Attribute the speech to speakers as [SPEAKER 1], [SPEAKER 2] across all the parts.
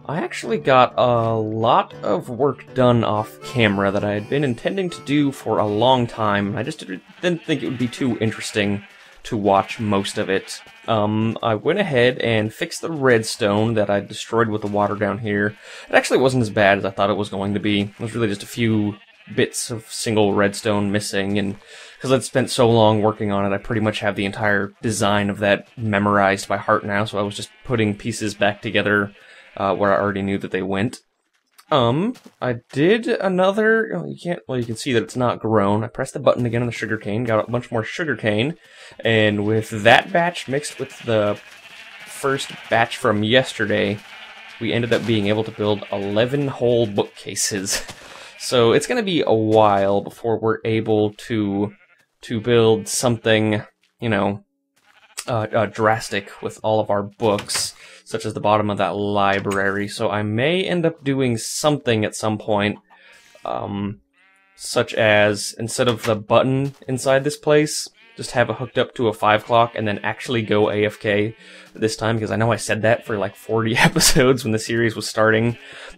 [SPEAKER 1] I actually got a lot of work done off camera that I had been intending to do for a long time. I just didn't think it would be too interesting to watch most of it. I went ahead and fixed the redstone that I destroyed with the water down here. It actually wasn't as bad as I thought it was going to be. It was really just a few bits of single redstone missing, and because I'd spent so long working on it, I pretty much have the entire design of that memorized by heart now, so I was just putting pieces back together where I already knew that they went. I did another, oh, you can see that it's not grown. I pressed the button again on the sugarcane, got a bunch more sugarcane, and with that batch mixed with the first batch from yesterday, we ended up being able to build 11 whole bookcases. So it's going to be a while before we're able to build something, you know, drastic with all of our books, such as the bottom of that library. So I may end up doing something at some point, such as, instead of the button inside this place, just have it hooked up to a 5 o'clock and then actually go AFK this time, because I know I said that for like 40 episodes when the series was starting,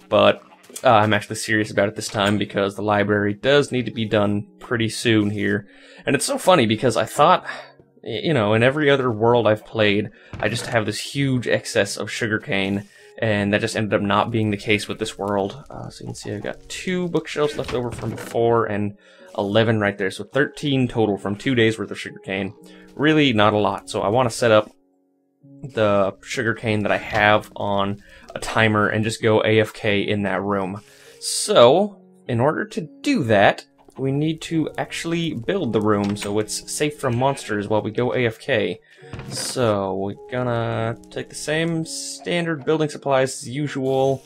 [SPEAKER 1] but I'm actually serious about it this time because the library does need to be done pretty soon here. And it's so funny because I thought, you know, in every other world I've played, I just have this huge excess of sugarcane, and that just ended up not being the case with this world. So you can see I've got 2 bookshelves left over from before, and 11 right there, so 13 total from 2 days worth of sugarcane. Really not a lot, so I want to set up the sugarcane that I have on a timer and just go AFK in that room. So, in order to do that, we need to actually build the room so it's safe from monsters while we go AFK. So, we're gonna take the same standard building supplies as usual,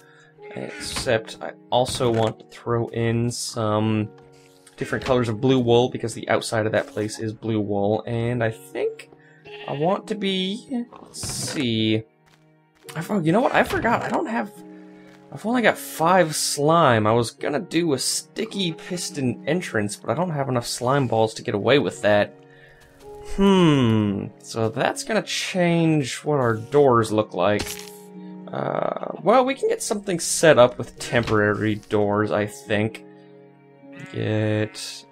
[SPEAKER 1] except I also want to throw in some different colors of blue wool because the outside of that place is blue wool, and I think I want to be, let's see, you know what, I forgot, I've only got 5 slime. I was gonna do a sticky piston entrance, but I don't have enough slime balls to get away with that. So that's gonna change what our doors look like. Well, we can get something set up with temporary doors, I think. Get,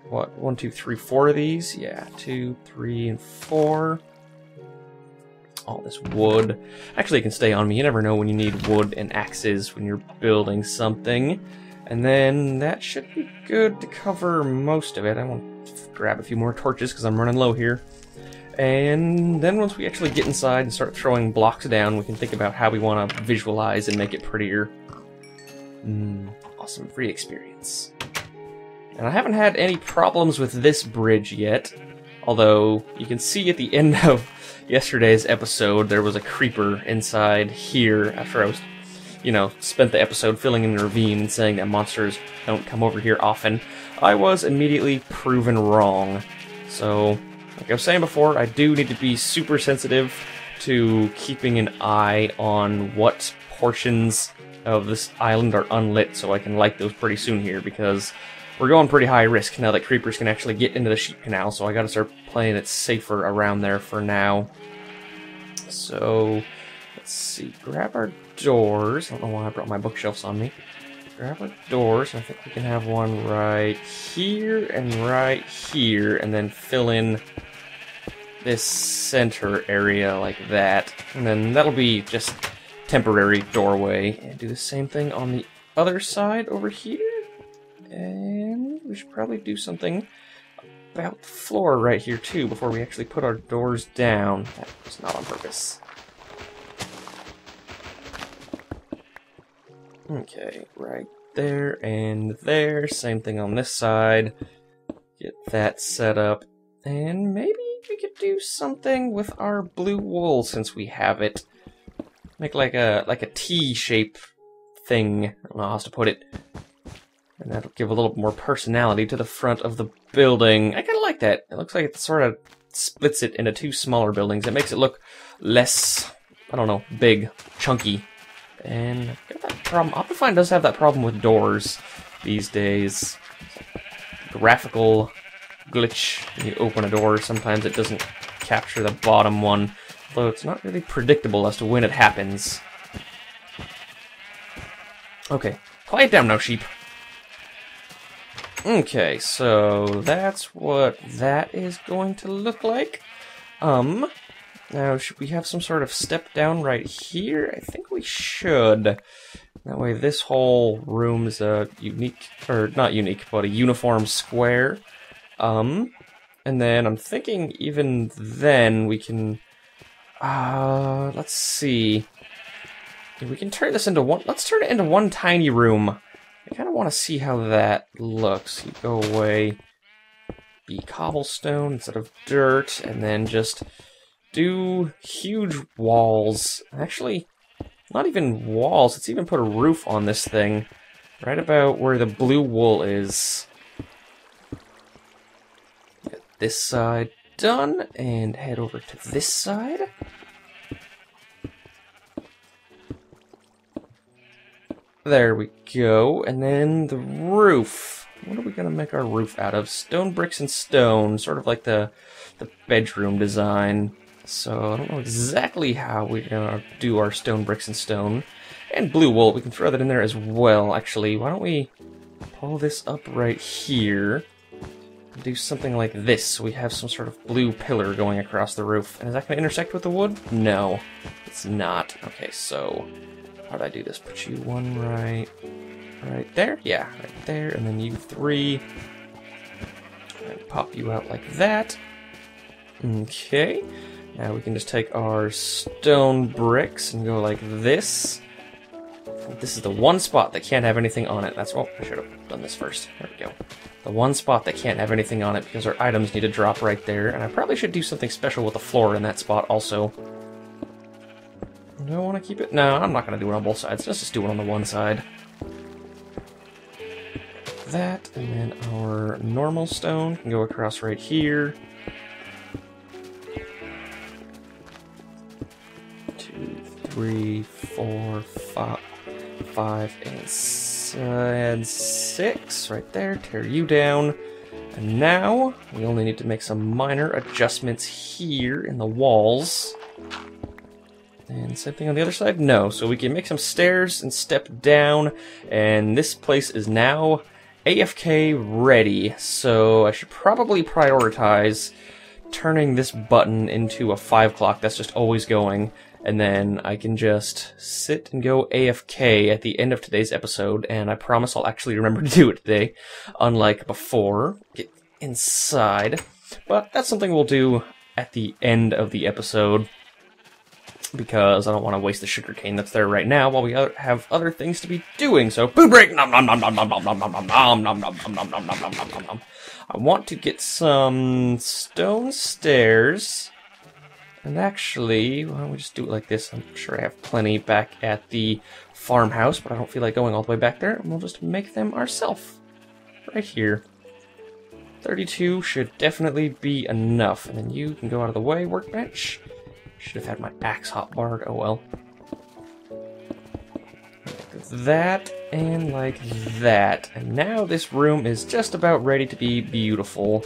[SPEAKER 1] what, 1, 2, 3, 4 of these? Yeah, 2, 3, and 4. All this wood. Actually, it can stay on me. You never know when you need wood and axes when you're building something. And then that should be good to cover most of it. I want to grab a few more torches because I'm running low here. And then once we actually get inside and start throwing blocks down, we can think about how we want to visualize and make it prettier. Awesome free experience. And I haven't had any problems with this bridge yet. Although, you can see at the end of yesterday's episode, there was a creeper inside here after I was, you know, spent the episode filling in the ravine and saying that monsters don't come over here often. I was immediately proven wrong. So, like I was saying before, I do need to be super sensitive to keeping an eye on what portions of this island are unlit so I can light those pretty soon here, because we're going pretty high risk now that creepers can actually get into the sheep canal, so I gotta start playing it safer around there for now. So, let's see, grab our doors. I don't know why I brought my bookshelves on me. Grab our doors, I think we can have one right here and right here, and then fill in this center area like that. And then that'll be just temporary doorway. And do the same thing on the other side over here. And we should probably do something about the floor right here too before we actually put our doors down. That was not on purpose. Okay, right there and there. Same thing on this side. Get that set up. And maybe we could do something with our blue wool since we have it. Make like a T-shape thing. I don't know how else to put it. And that'll give a little more personality to the front of the building. I kind of like that. It looks like it sort of splits it into 2 smaller buildings. It makes it look less, I don't know, big, chunky. And I've got that problem. Optifine does have that problem with doors these days. Graphical glitch when you open a door. Sometimes it doesn't capture the bottom one, though it's not really predictable as to when it happens. Okay, quiet down now, sheep. Okay, so that's what that is going to look like. Now, should we have some sort of step down right here? I think we should. That way this whole room is a unique, or not unique, but a uniform square. And then I'm thinking even then we can, let's see. We can turn this into one, let's turn it into one tiny room. I kind of want to see how that looks. You go away, be cobblestone instead of dirt, and then just do huge walls. Actually, not even walls, let's even put a roof on this thing. Right about where the blue wool is. Get this side done, and head over to this side. There we go, and then the roof. What are we gonna make our roof out of? Stone, bricks, and stone, sort of like the bedroom design. So I don't know exactly how we're gonna do our stone, bricks, and stone. And blue wool, we can throw that in there as well, actually. Why don't we pull this up right here and do something like this, so we have some sort of blue pillar going across the roof. And is that gonna intersect with the wood? No, it's not. Okay, so how did I do this? Put you one right there? Yeah, right there, and then you three. And pop you out like that. Okay. Now we can just take our stone bricks and go like this. This is the one spot that can't have anything on it. That's, oh, I should have done this first. There we go. The one spot that can't have anything on it because our items need to drop right there. And I probably should do something special with the floor in that spot also. Do I want to keep it? No, I'm not going to do it on both sides. Let's just do it on the one side. That, and then our normal stone can go across right here. 2, 3, 4, 5, and 6. Right there. Tear you down. And now, we only need to make some minor adjustments here in the walls. And same thing on the other side? No. So we can make some stairs and step down. And this place is now AFK ready. So I should probably prioritize turning this button into a 5 clock that's just always going. And then I can just sit and go AFK at the end of today's episode. And I promise I'll actually remember to do it today. Unlike before. Get inside. But that's something we'll do at the end of the episode, because I don't want to waste the sugarcane that's there right now while we have other things to be doing. So, food break! Nom nom nom nom nom nom nom nom nom nom nom nom nom nom nom nom nom nom. I want to get some stone stairs. And actually, why don't we just do it like this? I'm sure I have plenty back at the farmhouse, but I don't feel like going all the way back there. And we'll just make them ourselves. Right here. 32 should definitely be enough. And then you can go out of the way, workbench. Should have had my axe hotbarred, oh well. Like that, and like that. And now this room is just about ready to be beautiful.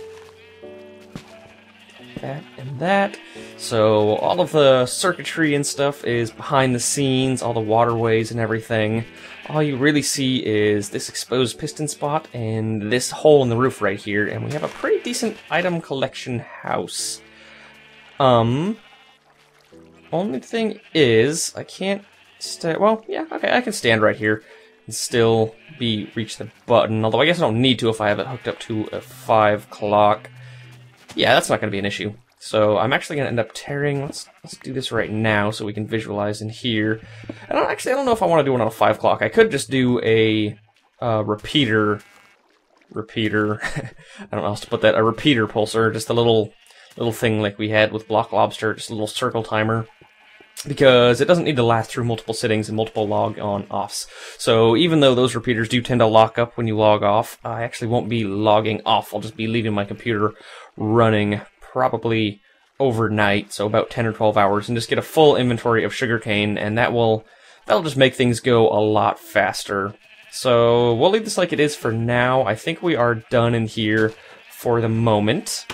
[SPEAKER 1] That and that. So all of the circuitry and stuff is behind the scenes, all the waterways and everything. All you really see is this exposed piston spot and this hole in the roof right here. And we have a pretty decent item collection house. Only thing is, I can't stay. Well, yeah, okay, I can stand right here and still reach the button. Although I guess I don't need to if I have it hooked up to a 5 clock. Yeah, that's not going to be an issue. So I'm actually going to end up tearing. Let's do this right now so we can visualize in here. I don't know if I want to do it on a 5 clock. I could just do a repeater. I don't know how else to put that. A repeater pulsar, just a little thing like we had with Block Lobster, just a little circle timer. Because it doesn't need to last through multiple sittings and multiple log on offs. So even though those repeaters do tend to lock up when you log off, I actually won't be logging off. I'll just be leaving my computer running probably overnight, so about 10 or 12 hours, and just get a full inventory of sugarcane, and that'll just make things go a lot faster. So we'll leave this like it is for now. I think we are done in here for the moment.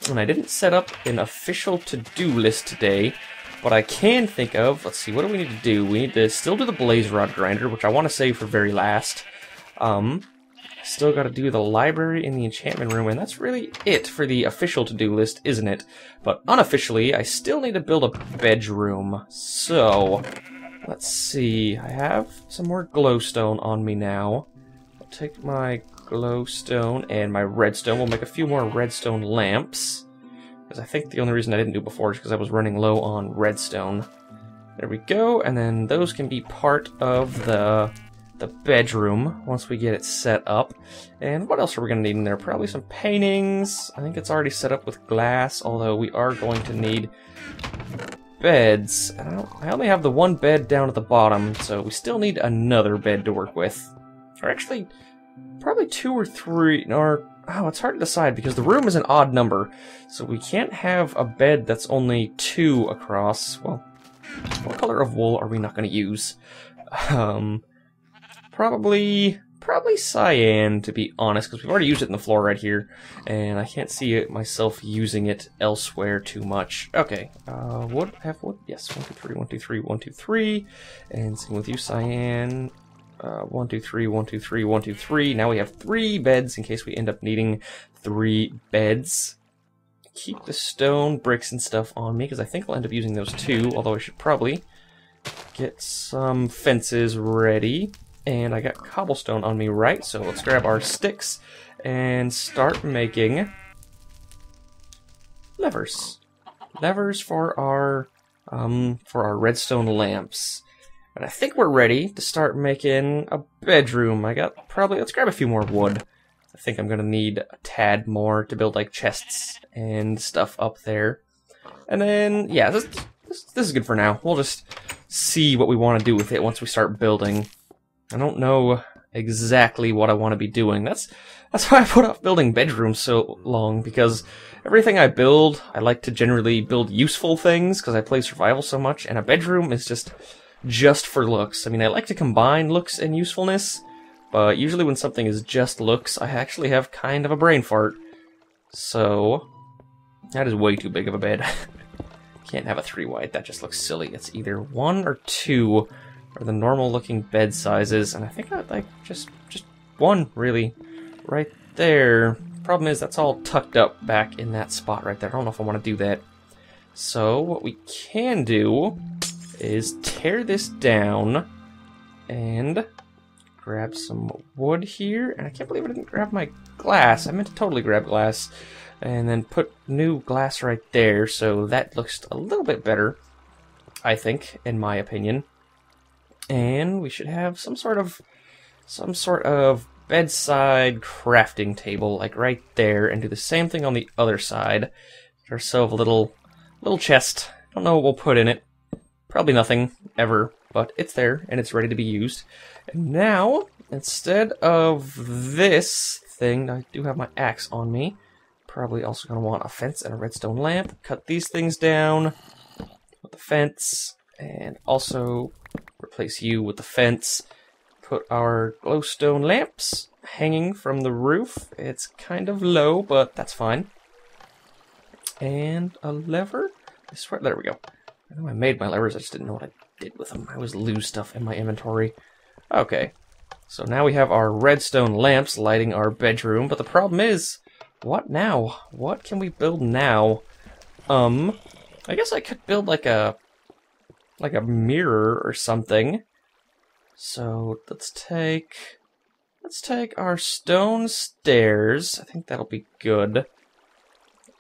[SPEAKER 1] And I didn't set up an official to-do list today, but I can think of, let's see, what do we need to do? We need to still do the blaze rod grinder, which I want to save for very last. Still got to do the library and the enchantment room, and that's really it for the official to-do list, isn't it? But unofficially, I still need to build a bedroom. So, let's see, I have some more glowstone on me now. I'll take my glowstone and my redstone. We'll make a few more redstone lamps, because I think the only reason I didn't do before is because I was running low on redstone. There we go, and then those can be part of the bedroom once we get it set up. And what else are we going to need in there? Probably some paintings. I think it's already set up with glass, although we are going to need beds. I only have the one bed down at the bottom, so we still need another bed to work with. Or actually, probably 2 or 3, or oh, it's hard to decide because the room is an odd number, so we can't have a bed that's only 2 across. Well, what color of wool are we not going to use? Probably cyan, to be honest, because we've already used it in the floor right here, and I can't see it myself using it elsewhere too much. Okay, wood, have wood? Yes, 1, 2, 3, 1, 2, 3, 1, 2, 3, and same with you, cyan. 1, 2, 3, 1, 2, 3, 1, 2, 3. Now we have 3 beds in case we end up needing 3 beds. Keep the stone bricks and stuff on me, because I think I'll end up using those too, although I should probably get some fences ready. And I got cobblestone on me, right? So let's grab our sticks and start making levers. Levers for our redstone lamps. And I think we're ready to start making a bedroom. Let's grab a few more wood. I think I'm gonna need a tad more to build like chests and stuff up there. And then, yeah, this is good for now. We'll just see what we want to do with it once we start building. I don't know exactly what I want to be doing. That's why I put off building bedrooms so long, because everything I build, I like to generally build useful things, because I play survival so much, and a bedroom is just for looks. I mean, I like to combine looks and usefulness, but usually when something is just looks, I actually have kind of a brain fart. So, that is way too big of a bed. Can't have a 3 wide, that just looks silly. It's either 1 or 2 are the normal looking bed sizes, and I think I'd like just 1, really, right there. Problem is, that's all tucked up back in that spot right there. I don't know if I want to do that. So, what we can do is tear this down and grab some wood here. And I can't believe I didn't grab my glass. I meant to totally grab glass. And then put new glass right there, so that looks a little bit better, I think, in my opinion. And we should have some sort of bedside crafting table, like right there, and do the same thing on the other side. Get ourselves a little chest. Don't know what we'll put in it. Probably nothing, ever, but it's there, and it's ready to be used. And now, instead of this thing, I do have my axe on me. Probably also going to want a fence and a redstone lamp. Cut these things down with the fence, and also replace you with the fence. Put our glowstone lamps hanging from the roof. It's kind of low, but that's fine. And a lever. I swear, there we go. I know I made my levers, I just didn't know what I did with them. I always lose stuff in my inventory. Okay, so now we have our redstone lamps lighting our bedroom, but the problem is, what now? What can we build now? I guess I could build like a mirror or something. So let's take our stone stairs. I think that'll be good.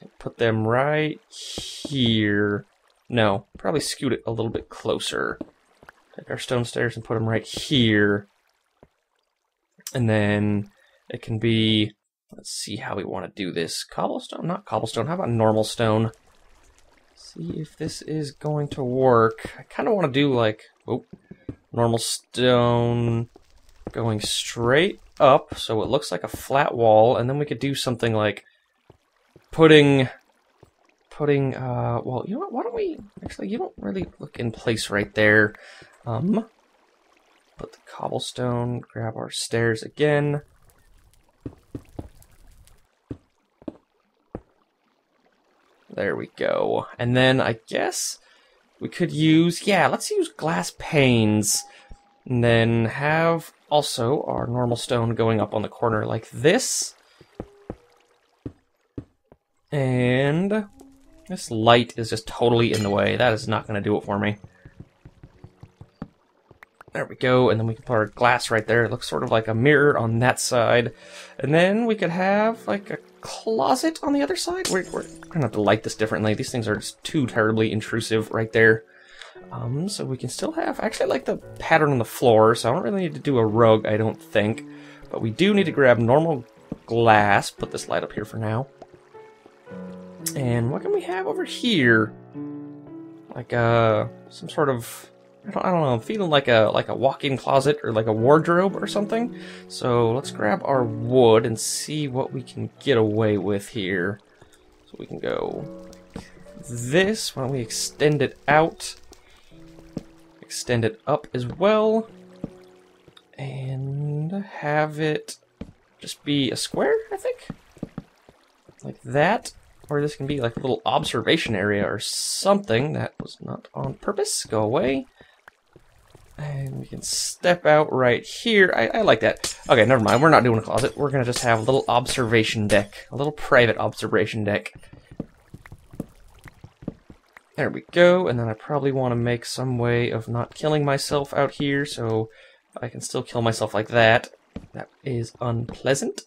[SPEAKER 1] And put them right here. No, probably scoot it a little bit closer. Take our stone stairs and put them right here. And then it can be, let's see how we want to do this. Cobblestone? Not cobblestone. How about normal stone? See if this is going to work. I kind of want to do like, normal stone going straight up so it looks like a flat wall, and then we could do something like putting well, you know what, why don't we, actually, you don't really look in place right there. Put the cobblestone, grab our stairs again. There we go. And then I guess we could use, yeah, let's use glass panes. And then have also our normal stone going up on the corner like this. And this light is just totally in the way. That is not going to do it for me. There we go, and then we can put our glass right there. It looks sort of like a mirror on that side. And then we could have, like, a closet on the other side. We're going to have to light this differently. These things are just too terribly intrusive right there. So we can still have... Actually, I like the pattern on the floor, so I don't really need to do a rug, I don't think. But we do need to grab normal glass. Put this light up here for now. And what can we have over here? Like, some sort of... I don't know, I'm feeling like a walk-in closet or like a wardrobe or something. So let's grab our wood and see what we can get away with here. So we can go this. Why don't we extend it out? Extend it up as well. And have it just be a square, I think? Like that. Or this can be like a little observation area or something. That was not on purpose. Go away. And we can step out right here. I like that. Okay, never mind. We're not doing a closet. We're going to just have a little observation deck. A little private observation deck. There we go. And then I probably want to make some way of not killing myself out here. So I can still kill myself like that. That is unpleasant.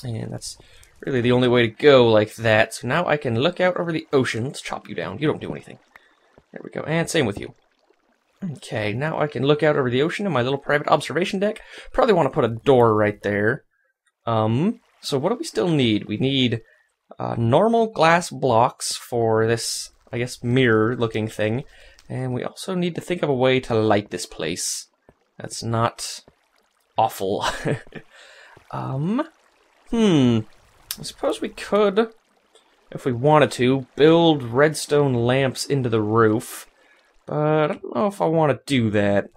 [SPEAKER 1] And that's really the only way to go like that. So now I can look out over the ocean. Let's chop you down. You don't do anything. There we go. And same with you. Okay, now I can look out over the ocean in my little private observation deck. Probably want to put a door right there. So what do we still need? We need normal glass blocks for this, I guess, mirror-looking thing. And we also need to think of a way to light this place. That's not awful. I suppose we could, if we wanted to, build redstone lamps into the roof. But I don't know if I want to do that.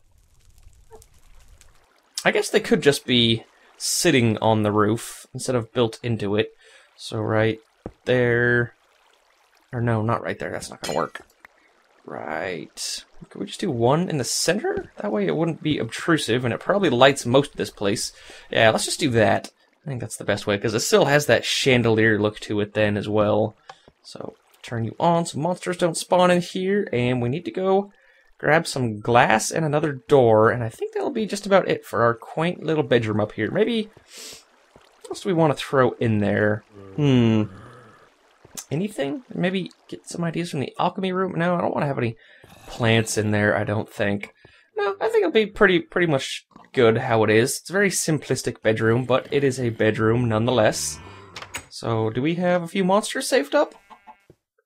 [SPEAKER 1] I guess they could just be sitting on the roof instead of built into it. So right there... Or no, not right there. That's not going to work. Right. Could we just do one in the center? That way it wouldn't be obtrusive, and it probably lights most of this place. Yeah, let's just do that. I think that's the best way, because it still has that chandelier look to it then as well. So... turn you on so monsters don't spawn in here, and we need to go grab some glass and another door, and I think that'll be just about it for our quaint little bedroom up here. Maybe, what else do we want to throw in there? Anything? Maybe get some ideas from the Alchemy Room? No, I don't want to have any plants in there, I don't think. No, I think it'll be pretty much good how it is. It's a very simplistic bedroom, but it is a bedroom nonetheless. So, do we have a few monsters saved up?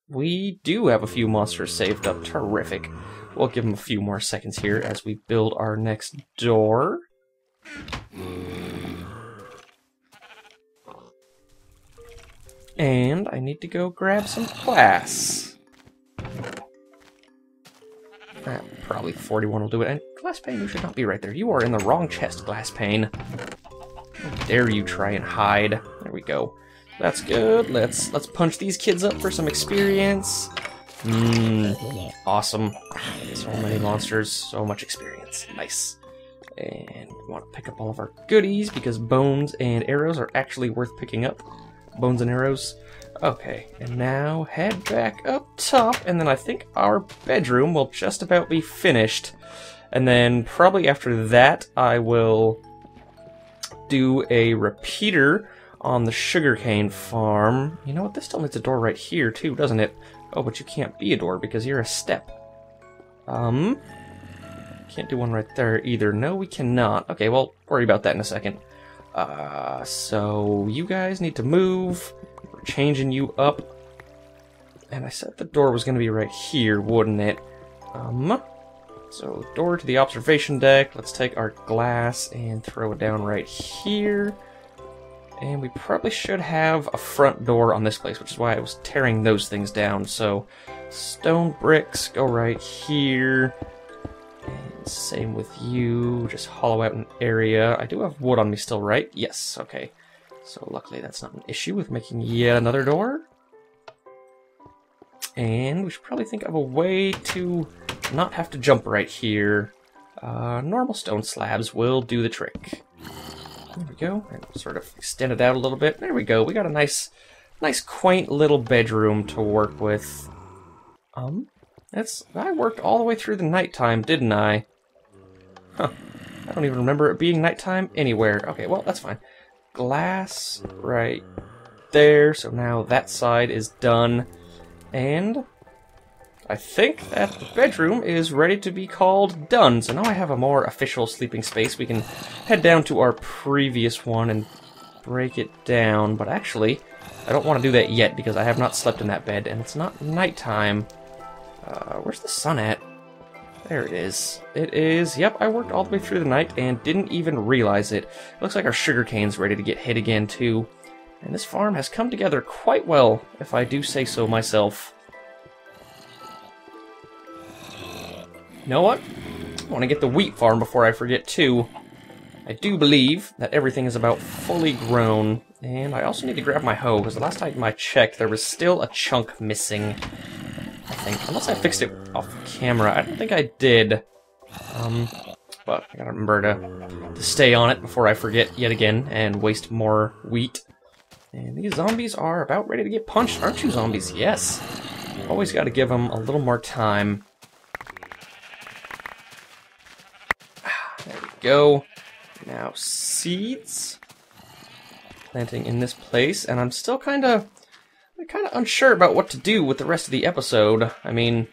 [SPEAKER 1] We do have a few monsters saved up. Terrific. We'll give them a few more seconds here as we build our next door. And I need to go grab some glass. Probably 41 will do it. And glass pane, you should not be right there. You are in the wrong chest, glass pane. How dare you try and hide. There we go. That's good. Let's punch these kids up for some experience. Awesome. So many monsters, so much experience. Nice. And we want to pick up all of our goodies because bones and arrows are actually worth picking up. Bones and arrows. Okay, and now head back up top, and then I think our bedroom will just about be finished. And then probably after that, I will do a repeater on the sugarcane farm. You know what? This still needs a door right here too, doesn't it? Oh, but you can't be a door because you're a step. Can't do one right there either. No, we cannot. Okay, well, worry about that in a second. So you guys need to move. We're changing you up. And I said the door was going to be right here, wouldn't it? So door to the observation deck. Let's take our glass and throw it down right here. And we probably should have a front door on this place, which is why I was tearing those things down. So, stone bricks go right here. And same with you. Just hollow out an area. I do have wood on me still, right? Yes, okay. So luckily that's not an issue with making yet another door. And we should probably think of a way to not have to jump right here. Normal stone slabs will do the trick. There we go. And sort of extend it out a little bit. There we go. We got a nice quaint little bedroom to work with. I worked all the way through the nighttime, didn't I? Huh. I don't even remember it being nighttime anywhere. Okay, well, that's fine. Glass right there. So now that side is done. And I think that the bedroom is ready to be called done. So now I have a more official sleeping space. We can head down to our previous one and break it down. But actually, I don't want to do that yet because I have not slept in that bed and it's not nighttime. Where's the sun at? There it is. It is. Yep, I worked all the way through the night and didn't even realize it. Looks like our sugarcane's ready to get hit again too. And this farm has come together quite well, if I do say so myself. You know what? I want to get the wheat farm before I forget too. I do believe that everything is about fully grown. And I also need to grab my hoe, because the last time I checked, there was still a chunk missing. I think. Unless I fixed it off camera. I don't think I did. But I gotta remember to stay on it before I forget yet again and waste more wheat. And these zombies are about ready to get punched, aren't you, zombies? Yes. Always got to give them a little more time. There we go. Now seeds. Planting in this place, and I'm still kind of unsure about what to do with the rest of the episode. I mean,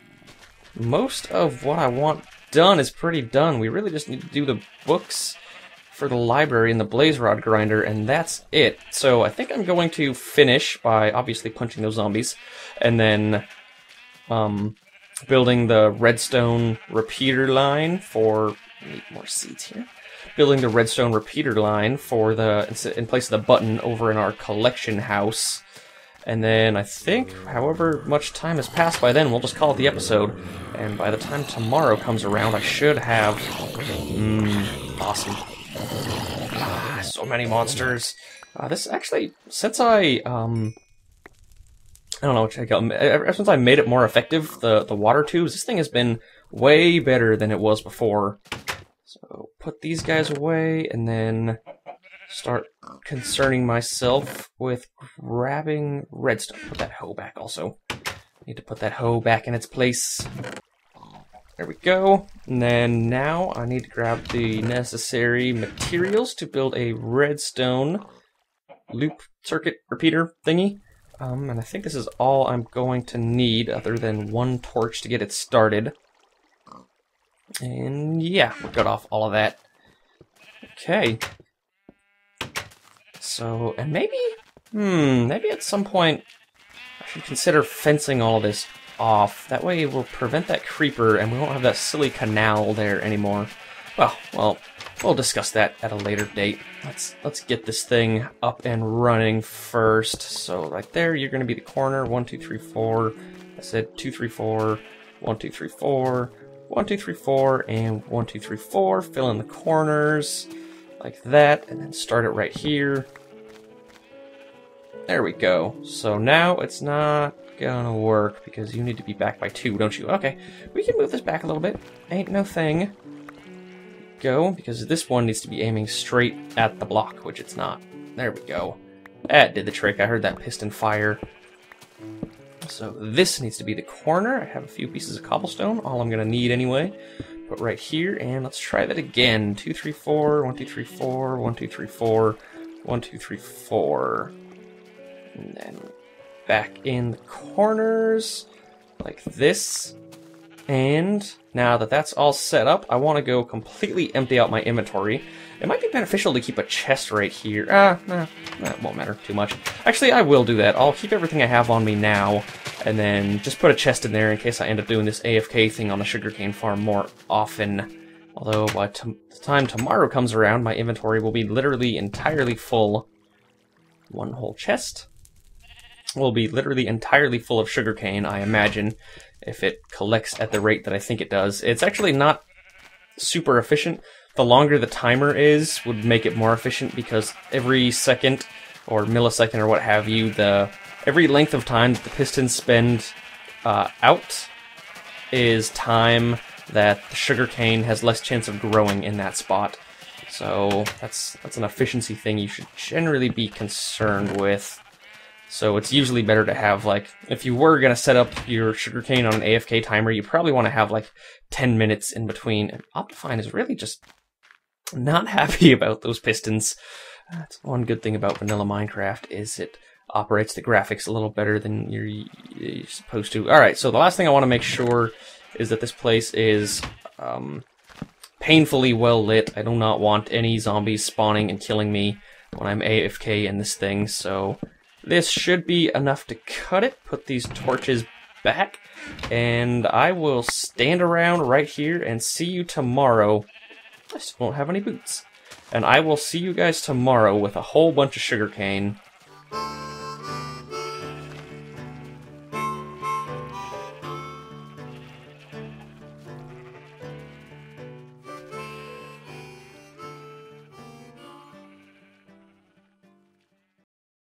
[SPEAKER 1] most of what I want done is pretty done. We really just need to do the books for the library and the blaze rod grinder, and that's it. So I think I'm going to finish by obviously punching those zombies, and then building the redstone repeater line for... Need more seeds here. Building the redstone repeater line for the in place of the button over in our collection house. And then I think, however much time has passed by then, we'll just call it the episode. And by the time tomorrow comes around, I should have... awesome. So many monsters. This actually, since I don't know what to call it, ever since I made it more effective, the water tubes, this thing has been way better than it was before. So put these guys away, and then start concerning myself with grabbing redstone. Put that hoe back also. Need to put that hoe back in its place. There we go. And then now I need to grab the necessary materials to build a redstone loop circuit repeater thingy. And I think this is all I'm going to need other than one torch to get it started. And yeah, we'll cut off all of that. Okay. So, and maybe at some point I should consider fencing all of this off. That way we'll prevent that creeper and we won't have that silly canal there anymore. Well, we'll discuss that at a later date. Let's get this thing up and running first. So right there, you're gonna be the corner. 1, 2, 3, 4. I said 2, 3, 4. 1, 2, 3, 4. 1, 2, 3, 4, and 1, 2, 3, 4. Fill in the corners like that, and then start it right here. There we go. So now it's not gonna work because you need to be back by 2, don't you? Okay, we can move this back a little bit. Ain't no thing. Go, because this one needs to be aiming straight at the block, which it's not. There we go. That did the trick. I heard that piston fire. So this needs to be the corner. I have a few pieces of cobblestone, all I'm gonna need anyway. Put right here, and let's try that again. 2, 3, 4, 1, 2, 3, 4, 1, 2, 3, 4, 1, 2, 3, 4. And then back in the corners, like this. And now that that's all set up, I want to go completely empty out my inventory. It might be beneficial to keep a chest right here. Nah, that won't matter too much. Actually, I will do that. I'll keep everything I have on me now, and then just put a chest in there in case I end up doing this AFK thing on the sugarcane farm more often. Although, by the time tomorrow comes around, my inventory will be literally entirely full. One whole chest will be literally entirely full of sugarcane, I imagine, if it collects at the rate that I think it does. It's actually not super efficient. The longer the timer is would make it more efficient, because every second or millisecond or what have you, every length of time that the pistons spend out is time that the sugarcane has less chance of growing in that spot. So that's an efficiency thing you should generally be concerned with. So it's usually better to have, like, if you were going to set up your sugarcane on an AFK timer, you probably want to have like 10 minutes in between. And Optifine is really just not happy about those pistons. That's one good thing about vanilla Minecraft, is it operates the graphics a little better than you're supposed to. Alright, so the last thing I want to make sure is that this place is painfully well lit. I do not want any zombies spawning and killing me when I'm AFK in this thing, so this should be enough to cut it. Put these torches back, and I will stand around right here and see you tomorrow. I still don't have any boots. And I will see you guys tomorrow with a whole bunch of sugarcane.